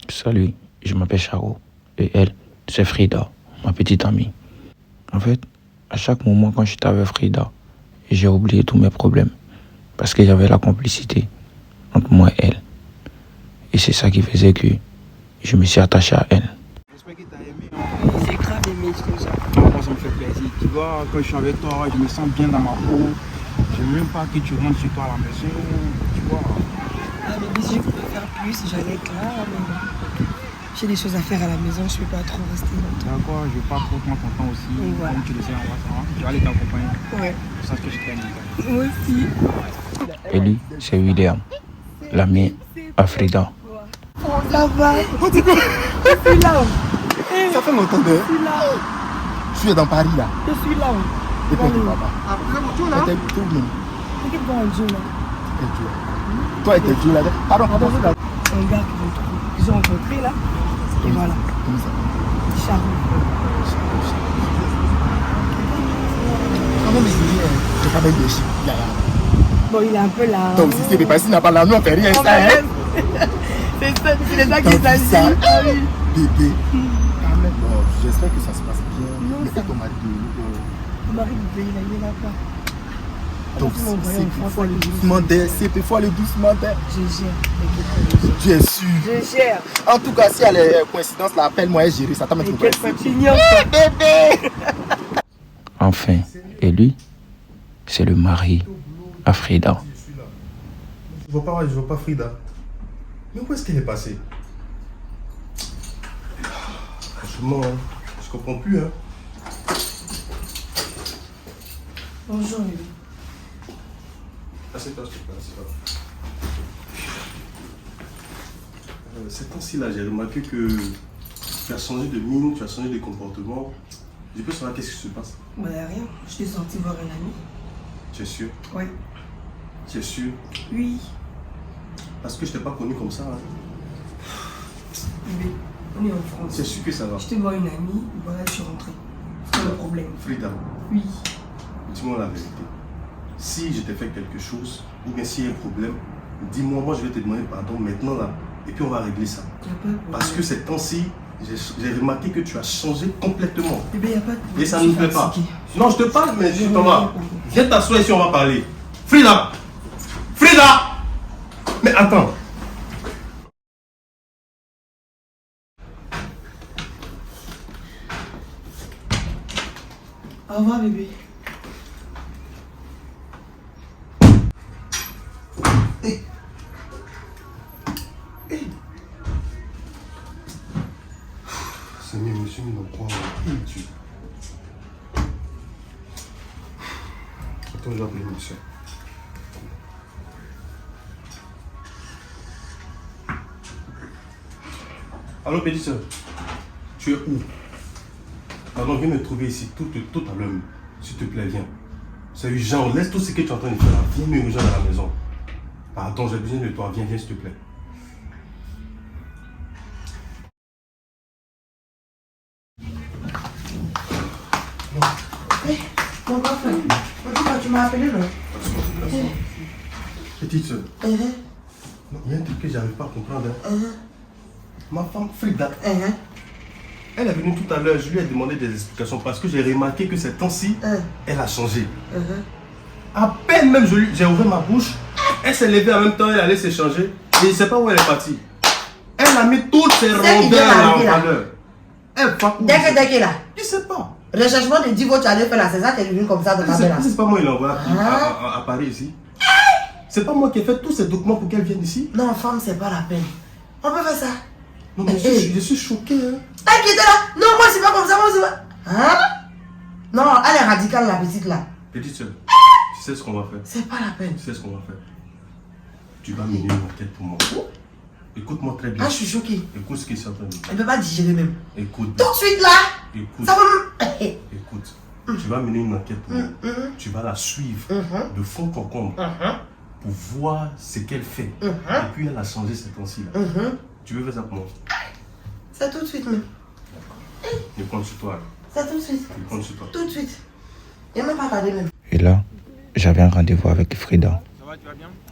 Salut, je m'appelle Charo. Et elle, c'est Frida, ma petite amie. En fait, à chaque moment quand j'étais avec Frida, j'ai oublié tous mes problèmes. Parce qu'il y avait la complicité entre moi et elle. Et c'est ça qui faisait que je me suis attaché à elle. J'espère que tu as aimé. J'ai grave aimé comme ça. Moi, ça me fait plaisir. Tu vois, quand je suis avec toi, je me sens bien dans ma peau. Je ne veux même pas que tu rentres chez toi à la maison. Tu vois. Ah, mais si je pouvais faire plus, j'allais être là. Mais j'ai des choses à faire à la maison, je ne peux pas trop rester longtemps. D'accord, je ne veux pas trop prendre ton temps aussi. Voilà. Comme tu le sais, on va je vais aller t'accompagner. Ouais. Sache que je t'aime. Moi aussi. Et lui, c'est William, l'ami à Frida. Ça va. On dit quoi? Je suis là. Ça fait longtemps de... Je suis là. Je suis dans Paris là. Je suis là. Et puis tu vas pas. Après mon tour là. T'es tout bien. T'inquiète pas, un jour là. T'es Dieu. Toi et tes Dieu là. Pardon. Un gars qu'ils ont rencontré là. Et voilà. Comment ça? Charo. Comment me dire? Je travaille de chez Yaya. Bon, il est un peu là. Donc si c'est pas s'il n'a pas la nous on fait rien ça hein. C'est ça, c'est ça qui Donc, ça, s'agit. Ah oui. Bébé. Quand même. Bon, j'espère que ça se passe bien. Non, Mais ça ton mari Mon mari du pays, il est là pas. donc c'est faut aller doucement. Je gère. Tu es sûr? Je gère. En tout cas, si elle est coïncidence là, appelle-moi et gérer ça. T'as mettre T'inquiète pas, tu ignores ça. bébé. Enfin, et lui, c'est le mari à Frida. Je vois pas Frida. Mais où est-ce qu'elle est passée? Franchement, je comprends plus, hein. Bonjour, Lily. Assieds-toi, s'il te plaît, assieds-toi. Ces temps-ci, là, j'ai remarqué que tu as changé de mine, tu as changé de comportement. Je peux savoir qu'est-ce qui se passe? Bah, rien. Je suis sortie voir un ami. Tu es sûr? Ouais. Tu es sûr? Oui. Parce que je t'ai pas connu comme ça, hein. Bébé, on est en France. Tu es sûr que ça va? Je te vois une amie, voilà, je suis rentrée. C'est pas le problème. Frida, Oui. dis-moi la vérité. Si je t'ai fait quelque chose, ou bien s'il y a un problème, dis-moi, moi je vais te demander pardon maintenant là, et puis on va régler ça. Y a pas de problème. Parce que ces temps-ci, j'ai remarqué que tu as changé complètement. Bébé, y a pas de problème. Et ça ne nous plaît pas. Fatiguée. Non, je te parle, mais Thomas, viens t'asseoir ici, on va parler. Frida! Frida! Mais attends. Au revoir, bébé. C'est mieux, monsieur, mais non, quoi, Dieu. Attends, je vais appeler monsieur. Allô, petite soeur, tu es où? Pardon, viens me trouver ici tout à l'heure. S'il te plaît, viens. C'est urgent, laisse tout ce que tu es en train de faire là. Viens me rejoindre à la maison. Pardon, j'ai besoin de toi. Viens, s'il te plaît. Mon copain, tu m'as appelé là? Petite soeur, non, il y a un truc que j'arrive pas à comprendre. Hein. Ma femme Frida, elle est venue tout à l'heure, je lui ai demandé des explications parce que j'ai remarqué que ces temps-ci, elle a changé. À peine même j'ai ouvert ma bouche, elle s'est levée en même temps, elle allait s'échanger et je ne sais pas où elle est partie. Elle a mis toutes ses rondeurs là en valeur. Elle va Dès là. Je sais pas. Recherchement de Divo, tu allais faire là, c'est ça qu'elle est venue comme ça de ta belle. C'est pas moi qui l'ai envoyé à Paris ici. C'est pas moi qui ai fait tous ces documents pour qu'elle vienne ici. Non, femme, c'est pas la peine. On peut faire ça. Non, mais je suis choqué. Hein. T'inquiète là. Non, moi c'est pas comme ça, moi c'est pas. Hein? Non, elle est radicale la petite là. Petite soeur, tu sais ce qu'on va faire? C'est pas la peine. Tu sais ce qu'on va faire? Tu vas mener une enquête pour moi. Écoute-moi très bien. Ah, je suis choquée. Écoute ce qui est en train de dire. Elle peut pas digérer même. Écoute. Tout de suite là. Écoute. Ça va même. Écoute. Tu vas mener une enquête pour moi. Tu vas la suivre de fond en comble pour voir ce qu'elle fait. Et puis elle a changé ces temps-ci là. Tu veux faire ça pour moi? Ça tout de suite même. Je compte sur toi. Ça tout de suite. Je compte sur toi. Tout de suite. Il m'a pas regardé même. Et là, j'avais un rendez-vous avec Frida.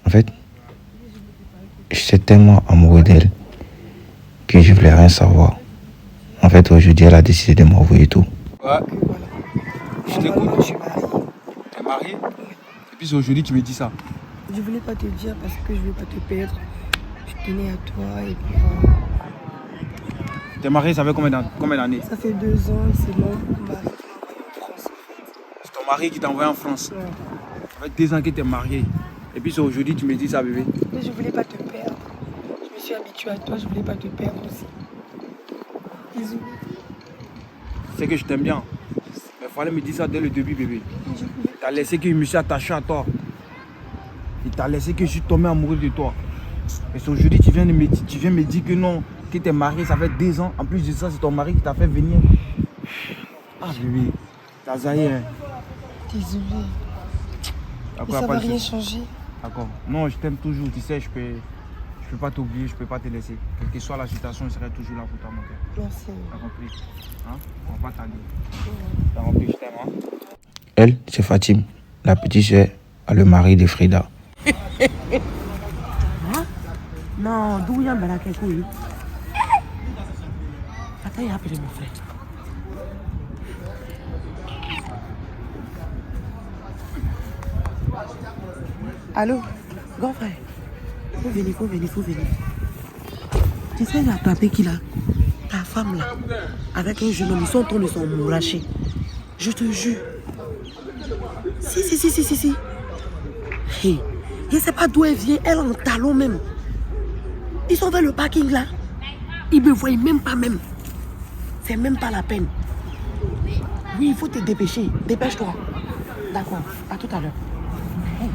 En fait, j'étais tellement amoureux d'elle que que je voulais rien savoir. En fait, aujourd'hui, elle a décidé de m'envoyer tout. Ouais, Que voilà. je Voilà, t'écoute. je suis mariée. T'es marié? Et puis c'est aujourd'hui que tu me dis ça. Je voulais pas te dire parce que je voulais pas te perdre. Je tenais à toi et puis voilà. T'es marié, ça fait combien d'années? Ça fait 2 ans et c'est mon mari qui m'a envoyé en France. C'est ton mari qui t'a envoyé en France. Ouais. Ça fait 2 ans que t'es marié. Et puis c'est aujourd'hui que tu me dis ça, bébé. Mais je voulais pas te perdre. Je me suis habituée à toi, je voulais pas te perdre aussi. Désolée. C'est que je t'aime bien. Mais il fallait me dire ça dès le début, bébé. Mais je pouvais. T'as laissé que je me suis attaché à toi. Il t'a laissé que je suis tombé amoureux de toi. Et c'est aujourd'hui tu viens me dire que non, que t'es marié, ça fait 2 ans. En plus de ça, c'est ton mari qui t'a fait venir. Ah bébé, t'as zaï, hein. Désolée. Mais D'accord, ça pas va de rien souci. changer. D'accord. Non, je t'aime toujours, tu sais, je peux pas t'oublier, je peux pas te laisser. Quelle que soit la situation, je serai toujours là pour toi, mon cœur. Merci. T'as compris? Hein? On va pas t'aller. T'as compris, je t'aime, hein? Elle, c'est Fatim, la petite sœur à le mari de Frida. Non, d'où y a un bel Attends, il a appelé mon frère. Allô, grand frère. Faut venir. Tu sais, j'ai attrapé qui là? Ta femme là. Avec un jeune homme, ils sont en train de s'emmouracher. Je te jure. Si. Hey, je ne sais pas d'où elle vient, elle en talon même. Ils sont vers le parking là. Ils me voient même pas même. C'est même pas la peine. Oui, il faut te dépêcher. Dépêche-toi. D'accord, à tout à l'heure. Hey.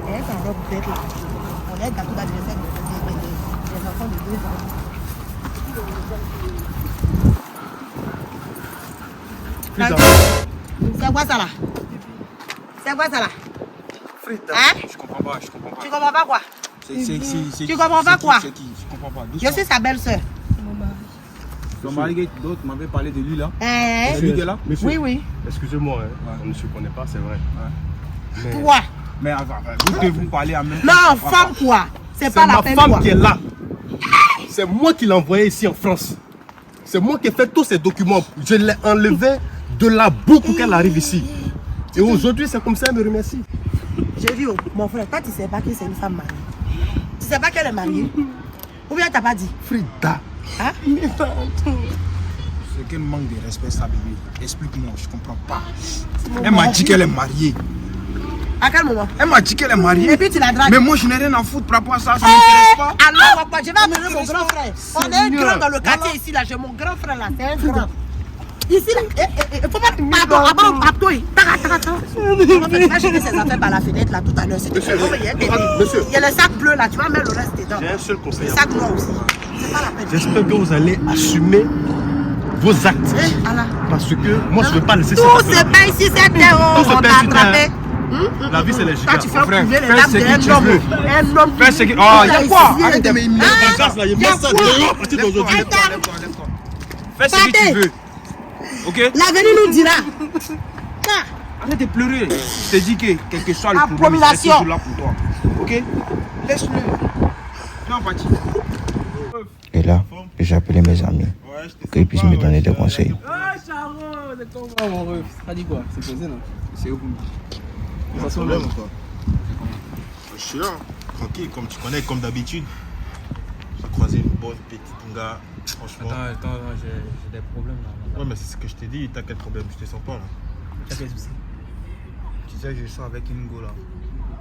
Elle s'en robe bête là. On est gâteau d'anniversaire des enfants de 2 ans. C'est quoi ça là? Frida, Hein? je comprends pas. Tu comprends pas quoi? Tu comprends pas quoi? C'est qui? Je comprends pas. Je suis sa belle-sœur. Mon mari. Ton mari, d'autres m'avaient parlé de lui là. Hein? C'est lui qui est là? Monsieur, Oui. excusez-moi, hein, on ne se connaît pas, c'est vrai. Mais Toi? Mais avant, vous que vous parlez en même temps. Non, je comprends femme pas. quoi? C'est c'est pas la ma peine femme quoi? qui est là. C'est moi qui l'ai envoyé ici en France. C'est moi qui ai fait tous ces documents. Je l'ai enlevé de la boucle pour qu'elle arrive ici. Et aujourd'hui, c'est comme ça, elle me remercie. J'ai vu, mon frère, toi tu sais pas que c'est une femme mariée. Tu sais pas qu'elle est mariée? Ou bien t'as pas dit? Frida. Hein? C'est quel manque de respect ça, bébé. Explique-moi, je comprends pas. Elle m'a dit qu'elle est mariée. À quel moment? Elle m'a dit qu'elle est mariée. Et puis tu la dragues. Mais moi, je n'ai rien à foutre par rapport à ça. Ça m'intéresse pas. Alors, je vais amener mon grand frère. On est un grand dans le quartier ici, là. J'ai mon grand frère là. C'est un grand. Ici, là. Il faut pas. Pardon, pardon. Tu vas jeter ses affaires par la fenêtre là tout à l'heure. Monsieur, monsieur. Il y a le sac bleu là. Tu vas mettre le reste dedans. J'ai un seul conseil. Le sac noir aussi. C'est pas la peine. J'espère que vous allez assumer vos actes. Allah. Parce que moi, je ne veux pas laisser ça. Tout se paye ici, c'est terre. Tout se On paye t'a sur terre. attrapé. La vie, c'est les Toi, tu fais chiens. frère, couler les fais dames ce que d'un tu homme. veux. Un homme. Fais ce que. Oh, il y a quoi? Arrête de me mettre en place là. Il y a ça de à partir d'aujourd'hui. Lève-toi. Fais ce que tu veux. Ok? L'avenir nous dira. Arrête de pleurer. Je t'ai dit que quel que soit le problème, je serai Abomination. toujours là pour toi. Ok? Laisse-le. Viens, Pati. Et là, j'ai appelé mes amis pour qu'ils puissent me donner des conseils. Ah, Charo, c'est comment mon ref? Ça dit quoi? C'est posé, non? C'est où? Pas de problème quoi. Je suis là, tranquille, comme tu connais, comme d'habitude. J'ai croisé une bonne petite gars, franchement. Attends, j'ai des problèmes là. Ouais, mais c'est ce que je t'ai dit, t'as quel problème? Je te sens pas là. T'as quel souci? Tu sais, je sors avec Ingo là.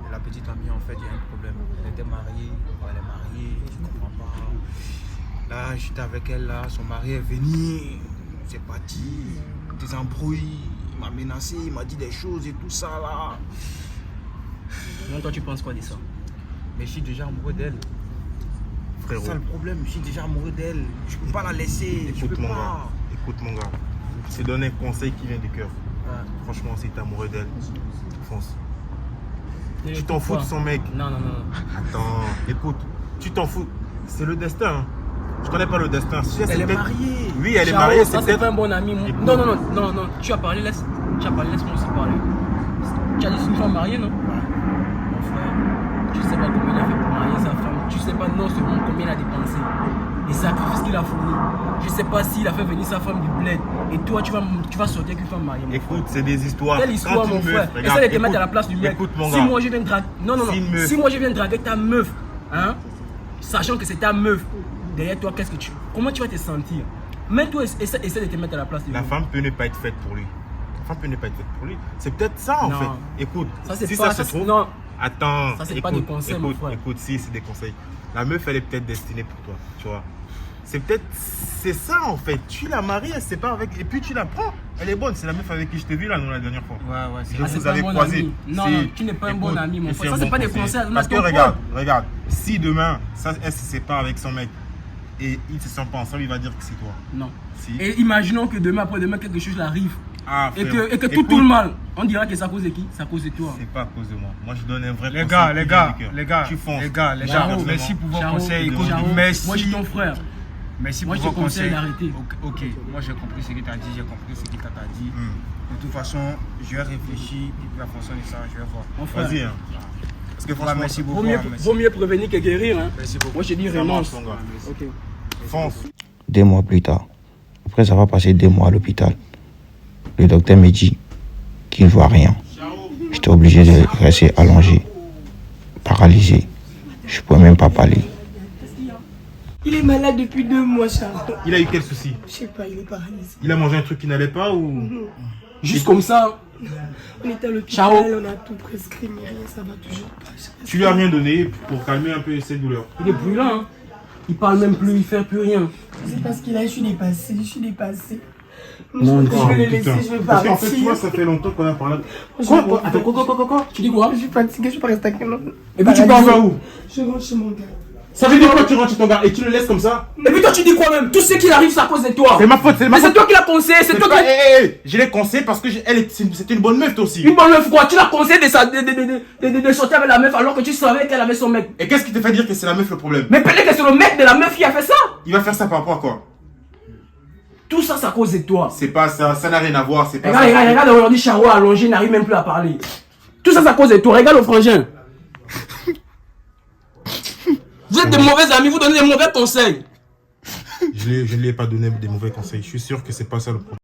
Et la petite amie, en fait, il y a un problème. Elle était mariée, elle est mariée, je comprends pas. Là, j'étais avec elle là, son mari est venu, c'est parti, des embrouilles, il m'a menacé, il m'a dit des choses et tout ça là. Donc toi tu penses quoi de ça? Mais je suis déjà amoureux d'elle. C'est Frérot, ça le problème, je suis déjà amoureux d'elle. Je peux pas la laisser, je écoute peux mon gars. pas. Écoute mon gars. Je te donne un conseil qui vient du cœur. Ouais. Franchement, si t'es amoureux d'elle, fonce. Et Tu t'en fous de pourquoi? son mec. Non. Attends, écoute, tu t'en fous. C'est le destin. Hein. Je connais pas le destin. Si Elle est peut-être- mariée. Oui, elle est Charo, mariée, ça c'est c'est peut-être... pas un bon ami. Écoute. Non. Tu as parlé, laisse-moi aussi parler. Tu as dit c'est une femme mariée, non? Mon frère, tu sais pas combien il a fait pour marier sa femme. Tu sais pas non seulement combien il a dépensé. Les sacrifices qu'il a fournis. Je sais pas s'il a fait venir sa femme du bled. Et toi, tu vas sortir qu'une femme mariée. Mon Écoute, c'est des histoires. Quelle histoire, Quand mon une frère? meuf- regarde, Essaie de te mettre écoute, à la place du mec. Écoute, mon Si gars. moi je viens draguer. Non. Si une meuf- Si moi je viens draguer ta meuf, hein, sachant que c'est ta meuf, derrière toi, comment tu vas te sentir? Mets-toi, essaie de te mettre à la place du La mec. femme peut ne pas être faite pour lui. La femme peut ne pas être faite pour lui. C'est peut-être ça en Non. fait. Écoute, Ça, c'est si pas- ça ça, se c'est- trouve. non. Attends. Ça, c'est pas des conseils, mon frère. Écoute, si, c'est des conseils. La meuf, elle est peut-être destinée pour toi. Tu vois. C'est ça en fait. Tu la maries, elle se sépare avec. Et puis tu la prends. Elle est bonne. C'est la meuf avec qui je t'ai vu là, la dernière fois. Ouais, c'est Je c'est vous pas un avais bon croisé. ami. Non, tu n'es pas un bon Écoute, ami, mon et frère. un Ça, c'est bon pas des conseil. conseils. Parce que ton regarde, si demain, elle se sépare avec son mec et ils ne se sentent pas ensemble, il va dire que c'est toi. Non. Si. Et imaginons que demain, après-demain, quelque chose arrive. Ah, Et frère, que écoute, tout le mal, on dira que c'est à cause de qui? C'est à cause de toi. c'est pas à cause de moi. Moi, je donne un vrai Les conseil. gars, qui les vient gars, du cœur. les gars, Tu fonces. les gars, les Moi, gars, personnellement, merci pour vos Charo, conseils. Écoute, Charo, merci. moi je suis ton frère. Merci Moi, pour je vos te conseille conseils. d'arrêter. Ok, moi j'ai compris ce qu'il t'a dit, j'ai compris ce qu'il t'a dit. De toute façon, je vais réfléchir et puis en fonction de ça, je vais voir. Mon frère. Vas-y. Hein. Parce que Voilà, franchement, merci beaucoup. Vaut mieux prévenir que guérir. Hein. Merci beaucoup. Moi, je dis ça renonce. marche, mon gars. Ok. Fonce. 2 mois plus tard, après avoir passé 2 mois à l'hôpital, le docteur me dit qu'il ne voit rien. J'étais obligé de rester allongé, paralysé. Je ne pouvais même pas parler. Il est malade depuis 2 mois, Charles. Il a eu quel souci? Je sais pas, il est paralysé. Il a mangé un truc qui n'allait pas ou... Juste comme ça. On est à l'hôpital, Charo. on a tout prescrit, mais rien, ça va toujours pas. Tu lui as rien donné pour calmer un peu ses douleurs? Il est brûlant. Hein. Il parle même plus, il fait plus rien. C'est parce qu'il a, je suis dépassée. Non, je vais le Putain. laisser, je vais Parce qu'en partir. fait, tu vois, ça fait longtemps qu'on a parlé. Quoi? Attends, quoi? Tu dis quoi? Je suis fatiguée, je peux rester avec un Et puis tu pars vers où? Je rentre chez mon gars. Ça veut dire quoi tu rentres chez ton gars et tu le laisses comme ça? Et puis toi, tu dis quoi même? Tout ce qui arrive, c'est à cause de toi. C'est ma faute, c'est ma Mais faute. c'est toi qui l'as conseillé, c'est toi qui. Je l'ai conseillé parce que c'était une bonne meuf toi aussi. Une bonne meuf quoi? Tu l'as conseillé de sortir avec la meuf alors que tu savais qu'elle avait son mec. Et qu'est-ce qui te fait dire que c'est la meuf le problème? Mais peut-être que c'est le mec de la meuf qui a fait ça. Il va faire ça par rapport à quoi? Tout ça, c'est à cause de toi. C'est pas ça, ça n'a rien à voir, c'est pas Regarde aujourd'hui, Charo allongé, il n'arrive même plus à parler. Tout ça, c'est à cause de toi. Regarde le frangin. Vous êtes de mauvais amis, vous donnez des mauvais conseils. Je ne lui ai pas donné des mauvais conseils, je suis sûr que c'est pas ça le problème.